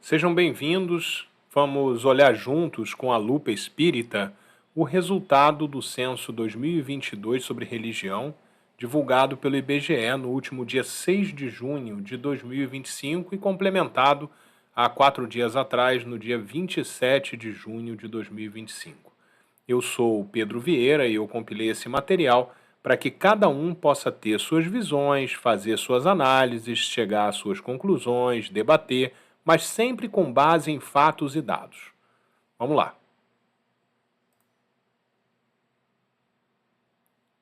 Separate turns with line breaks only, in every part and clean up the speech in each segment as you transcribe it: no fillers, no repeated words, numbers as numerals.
Sejam bem-vindos. Vamos olhar juntos com a lupa espírita o resultado do censo 2022 sobre religião, divulgado pelo IBGE no último dia 6 de junho de 2025 e complementado há 4 dias atrás, no dia 27 de junho de 2025. Eu sou o Pedro Vieira e eu compilei esse material para que cada um possa ter suas visões, fazer suas análises, chegar às suas conclusões, debater, mas sempre com base em fatos e dados. Vamos lá.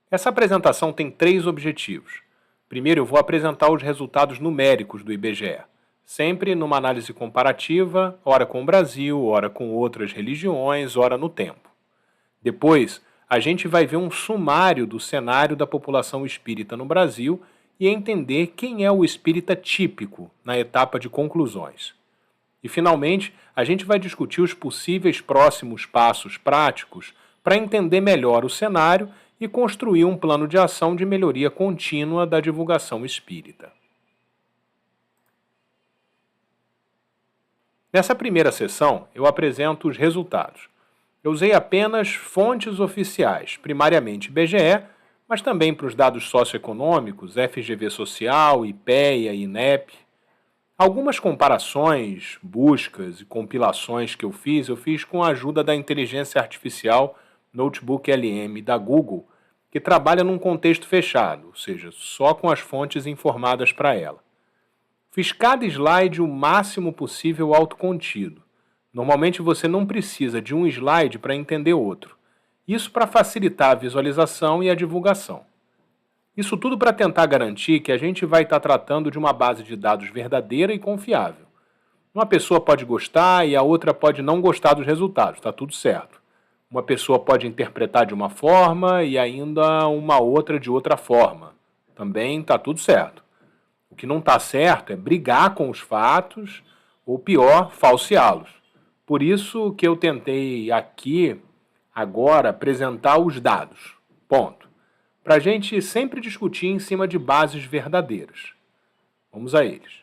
Essa apresentação tem 3 objetivos. Primeiro, eu vou apresentar os resultados numéricos do IBGE, sempre numa análise comparativa, ora com o Brasil, ora com outras religiões, ora no tempo. Depois, a gente vai ver um sumário do cenário da população espírita no Brasil e entender quem é o espírita típico na etapa de conclusões. E, finalmente, a gente vai discutir os possíveis próximos passos práticos para entender melhor o cenário e construir um plano de ação de melhoria contínua da divulgação espírita. Nessa primeira sessão, eu apresento os resultados. Eu usei apenas fontes oficiais, primariamente IBGE, mas também para os dados socioeconômicos, FGV Social, IPEA, INEP. Algumas comparações, buscas e compilações que eu fiz com a ajuda da inteligência artificial Notebook LM da Google, que trabalha num contexto fechado, ou seja, só com as fontes informadas para ela. Fiz cada slide o máximo possível autocontido. Normalmente você não precisa de um slide para entender outro. Isso para facilitar a visualização e a divulgação. Isso tudo para tentar garantir que a gente vai estar tratando de uma base de dados verdadeira e confiável. Uma pessoa pode gostar e a outra pode não gostar dos resultados, está tudo certo. Uma pessoa pode interpretar de uma forma e ainda uma outra de outra forma. Também está tudo certo. O que não está certo é brigar com os fatos ou, pior, falseá-los. Por isso que eu tentei aqui, agora, apresentar os dados. Ponto. Para a gente sempre discutir em cima de bases verdadeiras. Vamos a eles.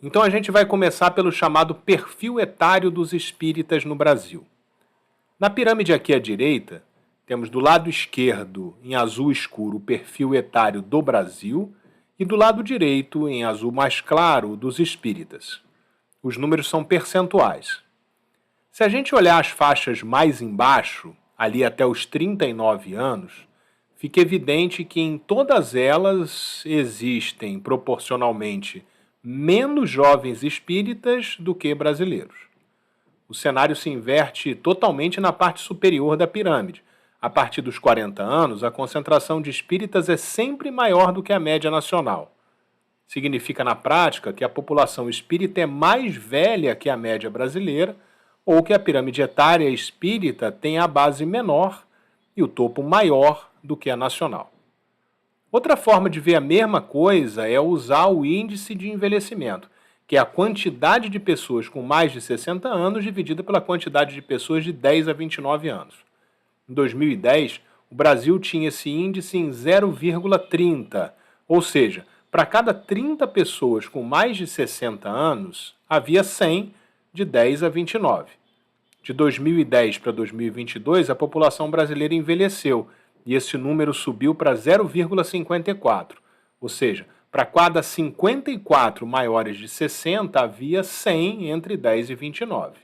Então a gente vai começar pelo chamado perfil etário dos espíritas no Brasil. Na pirâmide aqui à direita, temos do lado esquerdo, em azul escuro, o perfil etário do Brasil, e do lado direito, em azul mais claro, dos espíritas. Os números são percentuais. Se a gente olhar as faixas mais embaixo, ali até os 39 anos, fica evidente que em todas elas existem, proporcionalmente, menos jovens espíritas do que brasileiros. O cenário se inverte totalmente na parte superior da pirâmide. A partir dos 40 anos, a concentração de espíritas é sempre maior do que a média nacional. Significa, na prática, que a população espírita é mais velha que a média brasileira, ou que a pirâmide etária espírita tem a base menor e o topo maior do que a nacional. Outra forma de ver a mesma coisa é usar o índice de envelhecimento, que é a quantidade de pessoas com mais de 60 anos dividida pela quantidade de pessoas de 10 a 29 anos. Em 2010, o Brasil tinha esse índice em 0,30, ou seja, para cada 30 pessoas com mais de 60 anos, havia 100 de 10 a 29. De 2010 para 2022, a população brasileira envelheceu e esse número subiu para 0,54, ou seja, para cada 54 maiores de 60, havia 100 entre 10 e 29.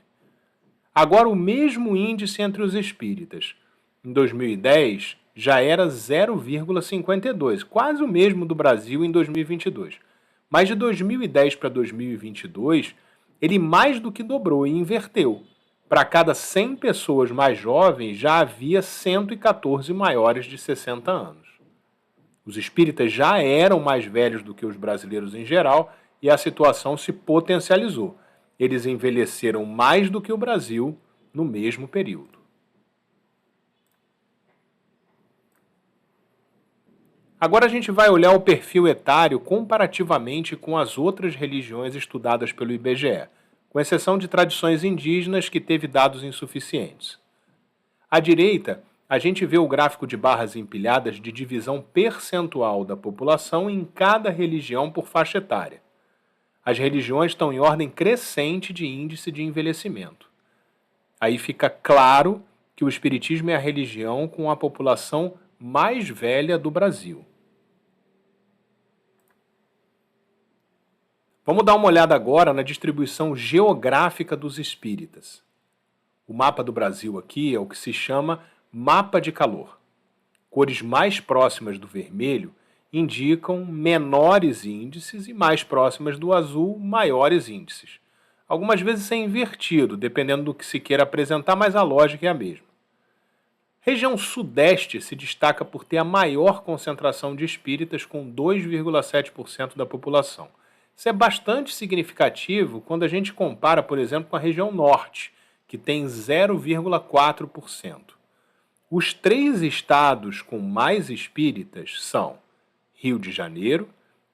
Agora, o mesmo índice entre os espíritas. Em 2010, já era 0,52, quase o mesmo do Brasil em 2022. Mas de 2010 para 2022, ele mais do que dobrou e inverteu. Para cada 100 pessoas mais jovens, já havia 114 maiores de 60 anos. Os espíritas já eram mais velhos do que os brasileiros em geral e a situação se potencializou. Eles envelheceram mais do que o Brasil no mesmo período. Agora a gente vai olhar o perfil etário comparativamente com as outras religiões estudadas pelo IBGE, com exceção de tradições indígenas que teve dados insuficientes. À direita, a gente vê o gráfico de barras empilhadas de divisão percentual da população em cada religião por faixa etária. as religiões estão em ordem crescente de índice de envelhecimento. Aí fica claro que o Espiritismo é a religião com a população mais velha do Brasil. Vamos dar uma olhada agora na distribuição geográfica dos espíritas. O mapa do Brasil aqui é o que se chama mapa de calor. Cores mais próximas do vermelho indicam menores índices e mais próximas do azul, maiores índices. Algumas vezes é invertido, dependendo do que se queira apresentar, mas a lógica é a mesma. Região Sudeste se destaca por ter a maior concentração de espíritas, com 2,7% da população. Isso é bastante significativo quando a gente compara, por exemplo, com a região Norte, que tem 0,4%. Os 3 estados com mais espíritas são Rio de Janeiro,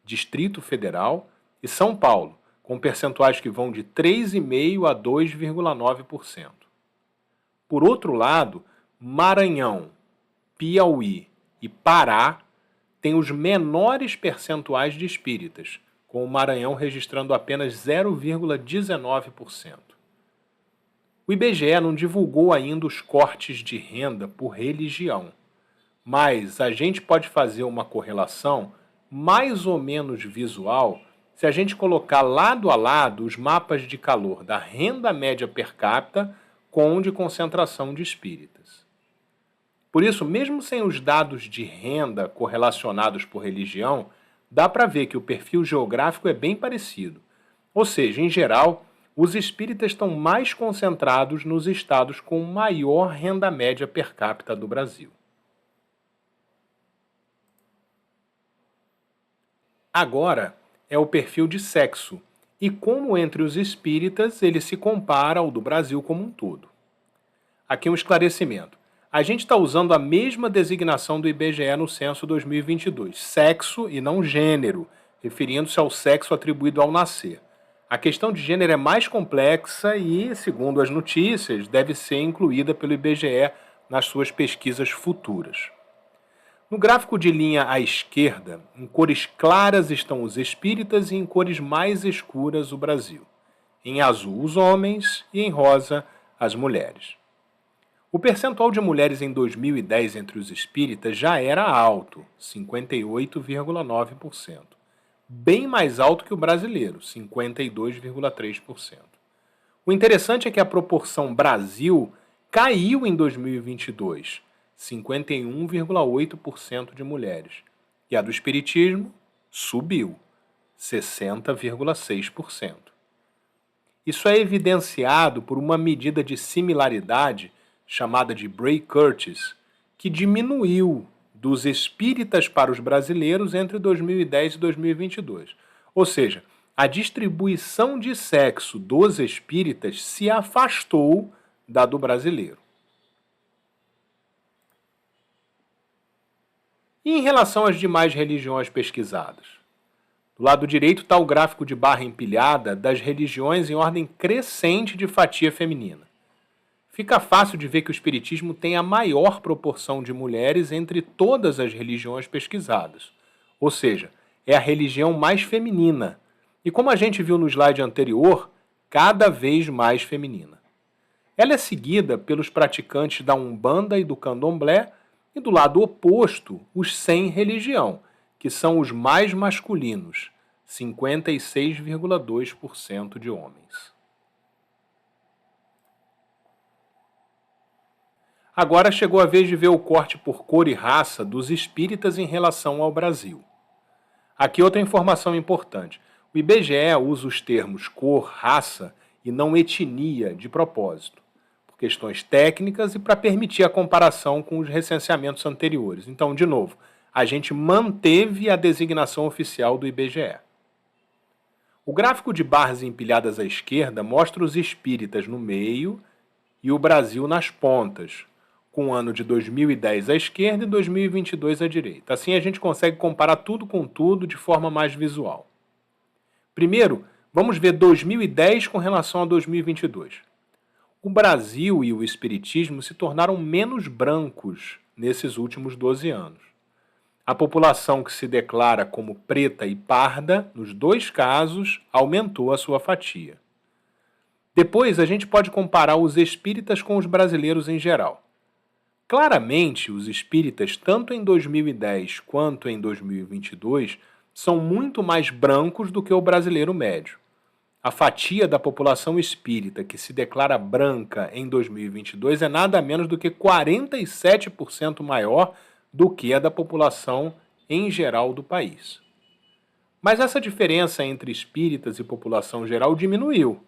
Distrito Federal e São Paulo, com percentuais que vão de 3,5% a 2,9%. Por outro lado, Maranhão, Piauí e Pará têm os menores percentuais de espíritas, com o Maranhão registrando apenas 0,19%. O IBGE não divulgou ainda os cortes de renda por religião, mas a gente pode fazer uma correlação mais ou menos visual se a gente colocar lado a lado os mapas de calor da renda média per capita com o de concentração de espíritas. Por isso, mesmo sem os dados de renda correlacionados por religião, dá para ver que o perfil geográfico é bem parecido. Ou seja, em geral, os espíritas estão mais concentrados nos estados com maior renda média per capita do Brasil. Agora é o perfil de sexo e como entre os espíritas ele se compara ao do Brasil como um todo. Aqui um esclarecimento. A gente está usando a mesma designação do IBGE no censo 2022, sexo e não gênero, referindo-se ao sexo atribuído ao nascer. A questão de gênero é mais complexa e, segundo as notícias, deve ser incluída pelo IBGE nas suas pesquisas futuras. No gráfico de linha à esquerda, em cores claras estão os espíritas e em cores mais escuras o Brasil. Em azul, os homens e em rosa, as mulheres. O percentual de mulheres em 2010 entre os espíritas já era alto, 58,9%. Bem mais alto que o brasileiro, 52,3%. O interessante é que a proporção Brasil caiu em 2022, 51,8% de mulheres, e a do espiritismo subiu, 60,6%. Isso é evidenciado por uma medida de similaridade chamada de Bray-Curtis, que diminuiu dos espíritas para os brasileiros entre 2010 e 2022. Ou seja, a distribuição de sexo dos espíritas se afastou da do brasileiro. E em relação às demais religiões pesquisadas? Do lado direito está o gráfico de barra empilhada das religiões em ordem crescente de fatia feminina. Fica fácil de ver que o espiritismo tem a maior proporção de mulheres entre todas as religiões pesquisadas. Ou seja, é a religião mais feminina. E como a gente viu no slide anterior, cada vez mais feminina. Ela é seguida pelos praticantes da Umbanda e do Candomblé, e do lado oposto, os sem religião, que são os mais masculinos, 56,2% de homens. Agora chegou a vez de ver o corte por cor e raça dos espíritas em relação ao Brasil. Aqui outra informação importante. O IBGE usa os termos cor, raça e não etnia de propósito, por questões técnicas e para permitir a comparação com os recenseamentos anteriores. Então, de novo, a gente manteve a designação oficial do IBGE. O gráfico de barras empilhadas à esquerda mostra os espíritas no meio e o Brasil nas pontas, com o ano de 2010 à esquerda e 2022 à direita. Assim a gente consegue comparar tudo com tudo de forma mais visual. Primeiro, vamos ver 2010 com relação a 2022. O Brasil e o espiritismo se tornaram menos brancos nesses últimos 12 anos. A população que se declara como preta e parda, nos dois casos, aumentou a sua fatia. Depois, a gente pode comparar os espíritas com os brasileiros em geral. Claramente, os espíritas, tanto em 2010 quanto em 2022, são muito mais brancos do que o brasileiro médio. A fatia da população espírita que se declara branca em 2022 é nada menos do que 47% maior do que a da população em geral do país. Mas essa diferença entre espíritas e população geral diminuiu.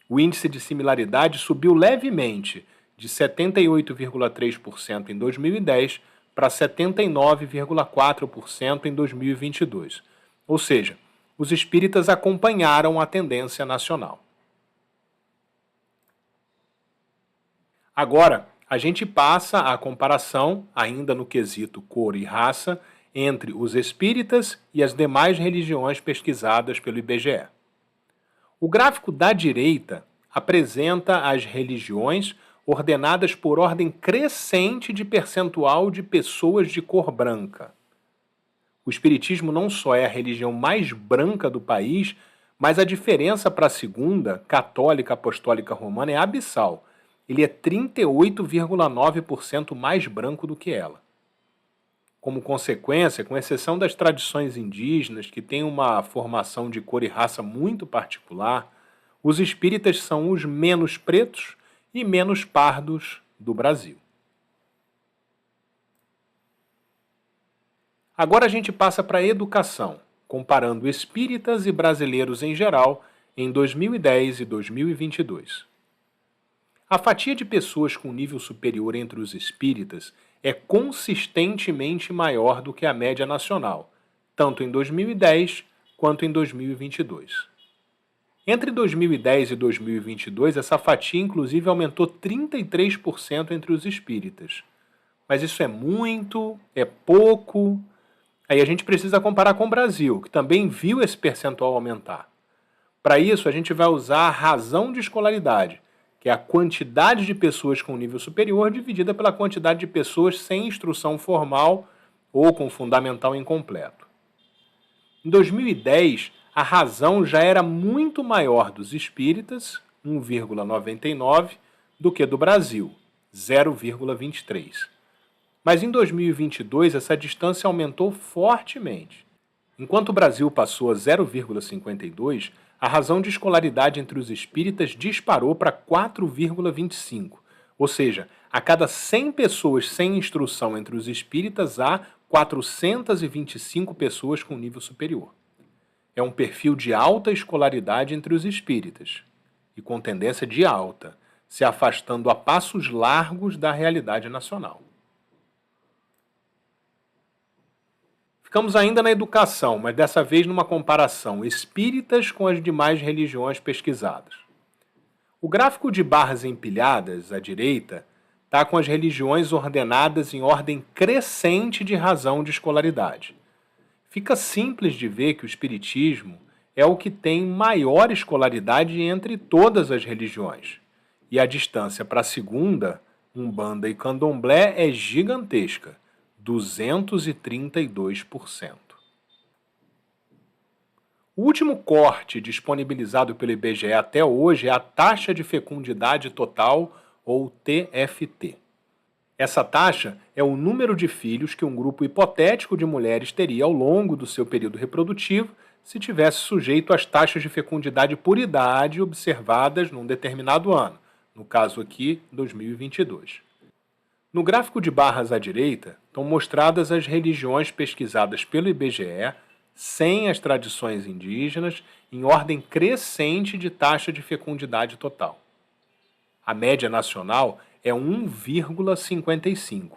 O índice de similaridade subiu levemente, de 78,3% em 2010 para 79,4% em 2022. Ou seja, os espíritas acompanharam a tendência nacional. Agora, a gente passa à comparação, ainda no quesito cor e raça, entre os espíritas e as demais religiões pesquisadas pelo IBGE. O gráfico da direita apresenta as religiões ordenadas por ordem crescente de percentual de pessoas de cor branca. O espiritismo não só é a religião mais branca do país, mas a diferença para a segunda, católica apostólica romana, é abissal. Ele é 38,9% mais branco do que ela. Como consequência, com exceção das tradições indígenas, que têm uma formação de cor e raça muito particular, os espíritas são os menos pretos e menos pardos do Brasil. Agora a gente passa para a educação, comparando espíritas e brasileiros em geral em 2010 e 2022. A fatia de pessoas com nível superior entre os espíritas é consistentemente maior do que a média nacional, tanto em 2010 quanto em 2022. Entre 2010 e 2022, essa fatia inclusive aumentou 33% entre os espíritas. Mas isso é muito? É pouco? Aí a gente precisa comparar com o Brasil, que também viu esse percentual aumentar. Para isso, a gente vai usar a razão de escolaridade, que é a quantidade de pessoas com nível superior dividida pela quantidade de pessoas sem instrução formal ou com fundamental incompleto. Em 2010, a razão já era muito maior dos espíritas, 1,99, do que do Brasil, 0,23. Mas em 2022, essa distância aumentou fortemente. Enquanto o Brasil passou a 0,52, a razão de escolaridade entre os espíritas disparou para 4,25, ou seja, a cada 100 pessoas sem instrução entre os espíritas há 425 pessoas com nível superior. É um perfil de alta escolaridade entre os espíritas, e com tendência de alta, se afastando a passos largos da realidade nacional. Ficamos ainda na educação, mas dessa vez numa comparação espíritas com as demais religiões pesquisadas. O gráfico de barras empilhadas, à direita, está com as religiões ordenadas em ordem crescente de razão de escolaridade. Fica simples de ver que o espiritismo é o que tem maior escolaridade entre todas as religiões. E a distância para a segunda, Umbanda e Candomblé, é gigantesca, 232%. O último corte disponibilizado pelo IBGE até hoje é a taxa de fecundidade total, ou TFT. Essa taxa é o número de filhos que um grupo hipotético de mulheres teria ao longo do seu período reprodutivo se tivesse sujeito às taxas de fecundidade por idade observadas num determinado ano, no caso aqui, 2022. No gráfico de barras à direita, estão mostradas as religiões pesquisadas pelo IBGE, sem as tradições indígenas, em ordem crescente de taxa de fecundidade total. A média nacional é 1,55.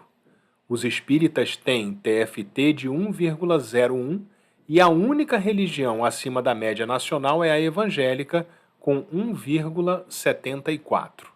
Os espíritas têm TFT de 1,01 e a única religião acima da média nacional é a evangélica, com 1,74.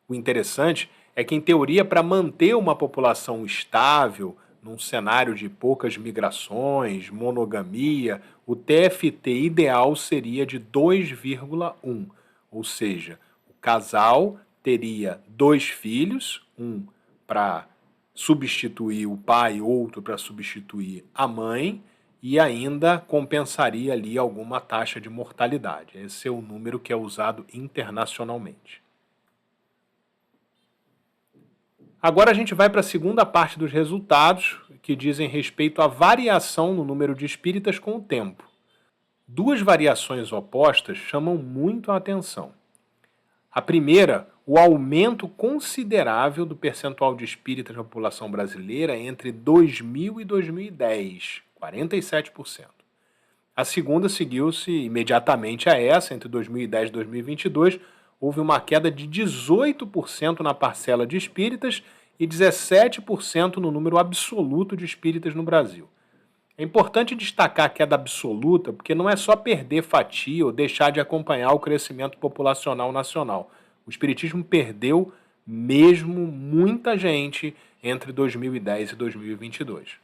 O interessante é que, em teoria, para manter uma população estável, num cenário de poucas migrações, monogamia, o TFT ideal seria de 2,1, ou seja, o casal teria 2 filhos, um para substituir o pai, outro para substituir a mãe, e ainda compensaria ali alguma taxa de mortalidade. Esse é o número que é usado internacionalmente. Agora a gente vai para a segunda parte dos resultados, que dizem respeito à variação no número de espíritas com o tempo. Duas variações opostas chamam muito a atenção. A primeira, o aumento considerável do percentual de espíritas na população brasileira entre 2000 e 2010, 47%. A segunda seguiu-se imediatamente a essa, entre 2010 e 2022, houve uma queda de 18% na parcela de espíritas e 17% no número absoluto de espíritas no Brasil. É importante destacar a queda absoluta, porque não é só perder fatia ou deixar de acompanhar o crescimento populacional nacional. O espiritismo perdeu mesmo muita gente entre 2010 e 2022.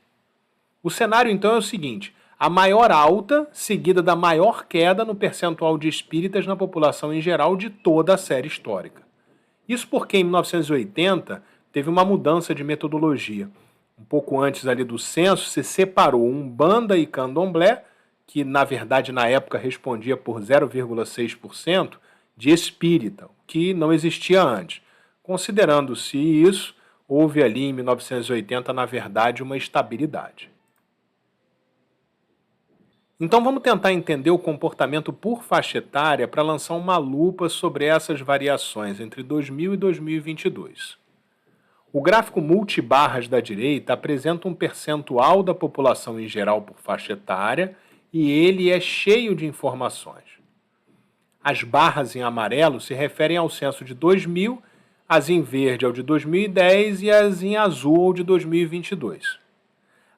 O cenário, então, é o seguinte: a maior alta, seguida da maior queda no percentual de espíritas na população em geral de toda a série histórica. Isso porque em 1980 teve uma mudança de metodologia. Um pouco antes ali do censo, se separou Umbanda e Candomblé, que na verdade na época respondia por 0,6% de espírita, o que não existia antes. Considerando-se isso, houve ali em 1980, na verdade, uma estabilidade. Então vamos tentar entender o comportamento por faixa etária para lançar uma lupa sobre essas variações entre 2000 e 2022. O gráfico multibarras da direita apresenta um percentual da população em geral por faixa etária e ele é cheio de informações. As barras em amarelo se referem ao censo de 2000, as em verde ao de 2010 e as em azul ao de 2022.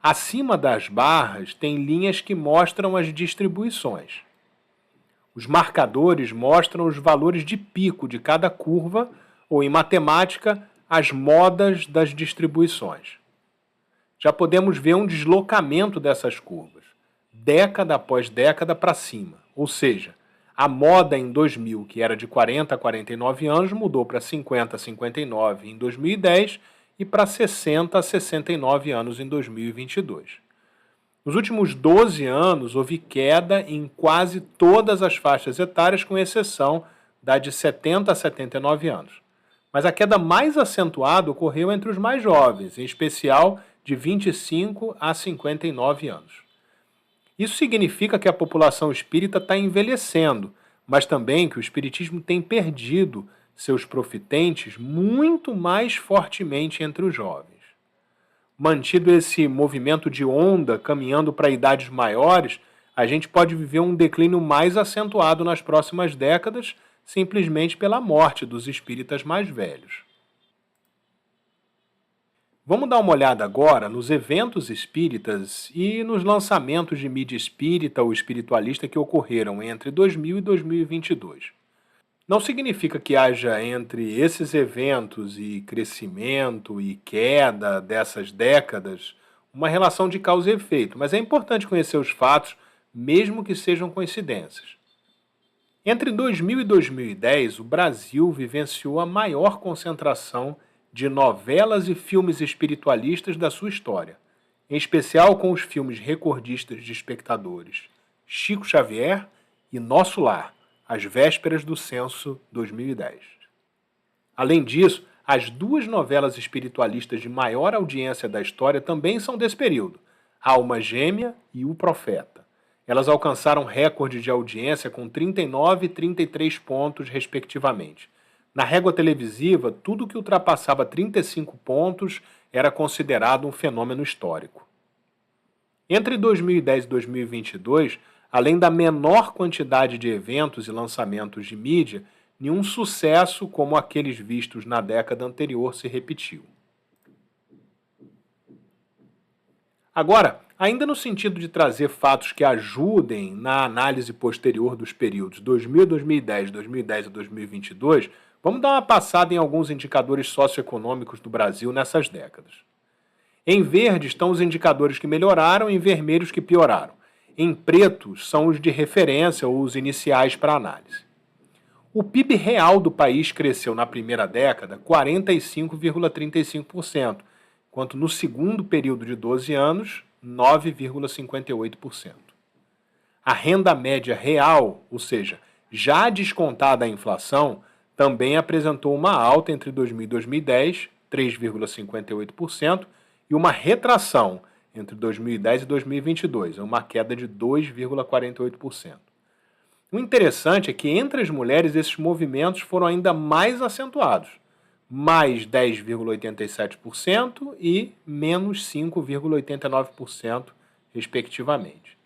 Acima das barras tem linhas que mostram as distribuições. Os marcadores mostram os valores de pico de cada curva, ou em matemática, as modas das distribuições. Já podemos ver um deslocamento dessas curvas, década após década para cima. Ou seja, a moda em 2000, que era de 40 a 49 anos, mudou para 50 a 59 em 2010 e para 60 a 69 anos em 2022. Nos últimos 12 anos, houve queda em quase todas as faixas etárias, com exceção da de 70 a 79 anos. Mas a queda mais acentuada ocorreu entre os mais jovens, em especial de 25 a 59 anos. Isso significa que a população espírita está envelhecendo, mas também que o espiritismo tem perdido seus profitentes muito mais fortemente entre os jovens. Mantido esse movimento de onda caminhando para idades maiores, a gente pode viver um declínio mais acentuado nas próximas décadas, simplesmente pela morte dos espíritas mais velhos. Vamos dar uma olhada agora nos eventos espíritas e nos lançamentos de mídia espírita ou espiritualista que ocorreram entre 2000 e 2022. Não significa que haja entre esses eventos e crescimento e queda dessas décadas uma relação de causa e efeito, mas é importante conhecer os fatos, mesmo que sejam coincidências. Entre 2000 e 2010, o Brasil vivenciou a maior concentração de novelas e filmes espiritualistas da sua história, em especial com os filmes recordistas de espectadores Chico Xavier e Nosso Lar, às vésperas do censo 2010. Além disso, as duas novelas espiritualistas de maior audiência da história também são desse período, Alma Gêmea e O Profeta. Elas alcançaram recorde de audiência com 39 e 33 pontos, respectivamente. Na régua televisiva, tudo que ultrapassava 35 pontos era considerado um fenômeno histórico. Entre 2010 e 2022, além da menor quantidade de eventos e lançamentos de mídia, nenhum sucesso como aqueles vistos na década anterior se repetiu. Agora, ainda no sentido de trazer fatos que ajudem na análise posterior dos períodos 2000 a 2010, 2010 a 2022, vamos dar uma passada em alguns indicadores socioeconômicos do Brasil nessas décadas. Em verde estão os indicadores que melhoraram e em vermelho os que pioraram. Em preto são os de referência ou os iniciais para análise. O PIB real do país cresceu na primeira década 45,35%, quanto no segundo período de 12 anos, 9,58%. A renda média real, ou seja, já descontada a inflação, também apresentou uma alta entre 2000 e 2010, 3,58%, e uma retração entre 2010 e 2022, uma queda de 2,48%. O interessante é que entre as mulheres esses movimentos foram ainda mais acentuados, mais 10,87% e menos 5,89%, respectivamente.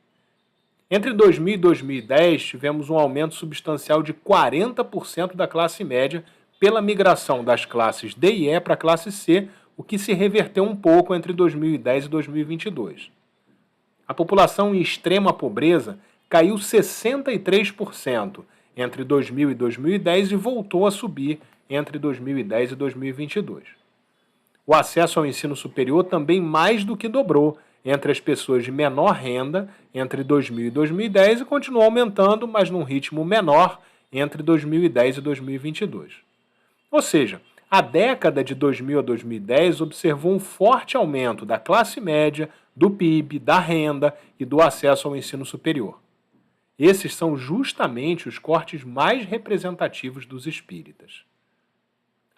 Entre 2000 e 2010, tivemos um aumento substancial de 40% da classe média pela migração das classes D e E para a classe C, o que se reverteu um pouco entre 2010 e 2022. A população em extrema pobreza caiu 63% entre 2000 e 2010 e voltou a subir entre 2010 e 2022. O acesso ao ensino superior também mais do que dobrou entre as pessoas de menor renda entre 2000 e 2010 e continuou aumentando, mas num ritmo menor entre 2010 e 2022. Ou seja, a década de 2000 a 2010 observou um forte aumento da classe média, do PIB, da renda e do acesso ao ensino superior. Esses são justamente os cortes mais representativos dos espíritas.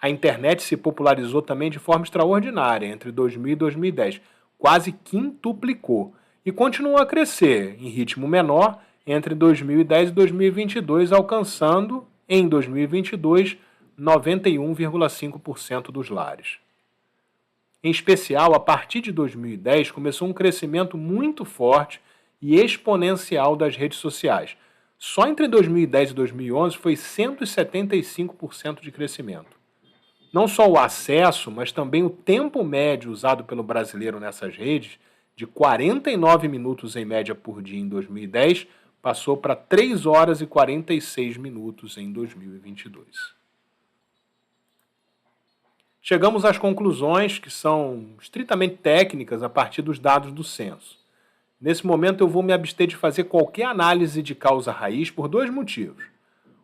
A internet se popularizou também de forma extraordinária entre 2000 e 2010, quase quintuplicou, e continuou a crescer em ritmo menor entre 2010 e 2022, alcançando, em 2022, 91,5% dos lares. Em especial, a partir de 2010, começou um crescimento muito forte e exponencial das redes sociais. Só entre 2010 e 2011 foi 175% de crescimento. Não só o acesso, mas também o tempo médio usado pelo brasileiro nessas redes, de 49 minutos em média por dia em 2010, passou para 3 horas e 46 minutos em 2022. Chegamos às conclusões, que são estritamente técnicas a partir dos dados do censo. Nesse momento eu vou me abster de fazer qualquer análise de causa raiz por dois motivos.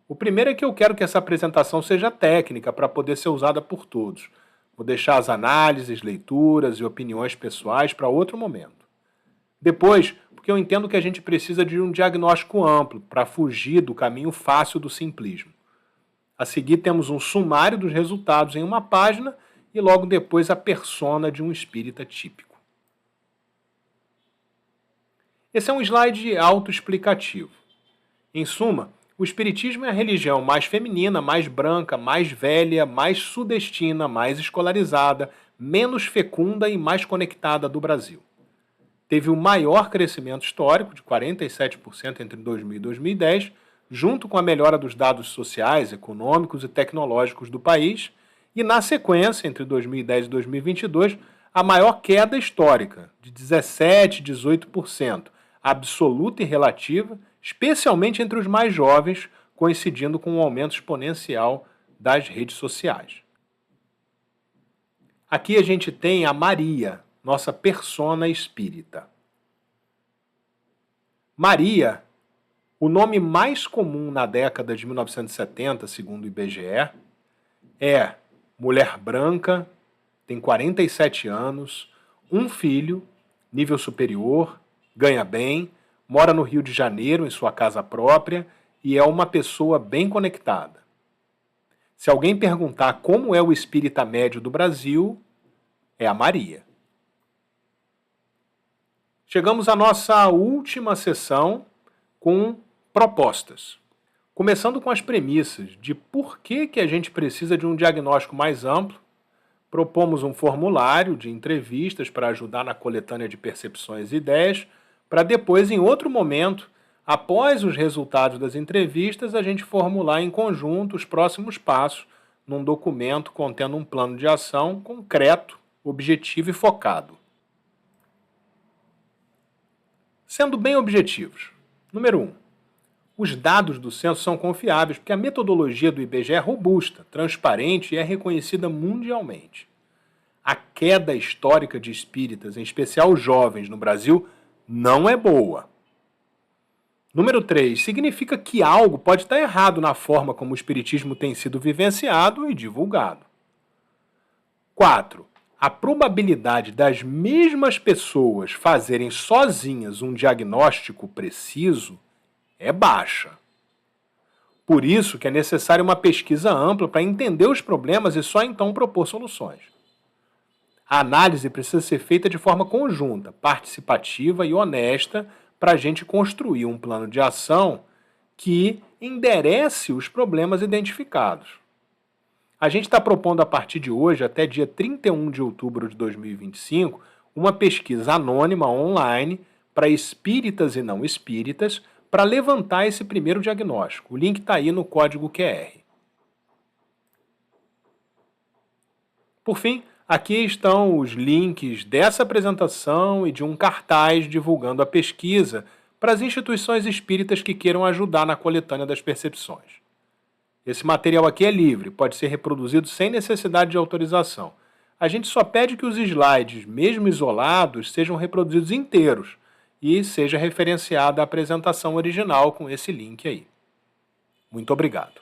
O primeiro é que eu quero que essa apresentação seja técnica para poder ser usada por todos. Vou deixar as análises, leituras e opiniões pessoais para outro momento. Depois, porque eu entendo que a gente precisa de um diagnóstico amplo para fugir do caminho fácil do simplismo. A seguir temos um sumário dos resultados em uma página e logo depois a persona de um espírita típico. Esse é um slide autoexplicativo. Em suma, o espiritismo é a religião mais feminina, mais branca, mais velha, mais sudestina, mais escolarizada, menos fecunda e mais conectada do Brasil. Teve o maior crescimento histórico, de 47% entre 2000 e 2010, junto com a melhora dos dados sociais, econômicos e tecnológicos do país, e na sequência, entre 2010 e 2022, a maior queda histórica, de 17% e 18%, absoluta e relativa, especialmente entre os mais jovens, coincidindo com o aumento exponencial das redes sociais. Aqui a gente tem a Maria, nossa persona espírita. Maria, o nome mais comum na década de 1970, segundo o IBGE, é mulher branca, tem 47 anos, um filho, nível superior, ganha bem, mora no Rio de Janeiro, em sua casa própria, e é uma pessoa bem conectada. Se alguém perguntar como é o espírita médio do Brasil, é a Maria. Chegamos à nossa última sessão com propostas. Começando com as premissas de por que a gente precisa de um diagnóstico mais amplo, propomos um formulário de entrevistas para ajudar na coletânea de percepções e ideias, para depois, em outro momento, após os resultados das entrevistas, a gente formular em conjunto os próximos passos num documento contendo um plano de ação concreto, objetivo e focado. Sendo bem objetivos. Número 1. Os dados do censo são confiáveis porque a metodologia do IBGE é robusta, transparente e é reconhecida mundialmente. A queda histórica de espíritas, em especial jovens no Brasil, não é boa. Número 3. Significa que algo pode estar errado na forma como o espiritismo tem sido vivenciado e divulgado. 4. a probabilidade das mesmas pessoas fazerem sozinhas um diagnóstico preciso é baixa. Por isso que é necessária uma pesquisa ampla para entender os problemas e só então propor soluções. A análise precisa ser feita de forma conjunta, participativa e honesta para a gente construir um plano de ação que enderece os problemas identificados. A gente está propondo a partir de hoje, até dia 31 de outubro de 2025, uma pesquisa anônima online para espíritas e não espíritas para levantar esse primeiro diagnóstico. O link está aí no código QR. Por fim, aqui estão os links dessa apresentação e de um cartaz divulgando a pesquisa para as instituições espíritas que queiram ajudar na coletânea das percepções. Esse material aqui é livre, pode ser reproduzido sem necessidade de autorização. A gente só pede que os slides, mesmo isolados, sejam reproduzidos inteiros e seja referenciada a apresentação original com esse link aí. Muito obrigado.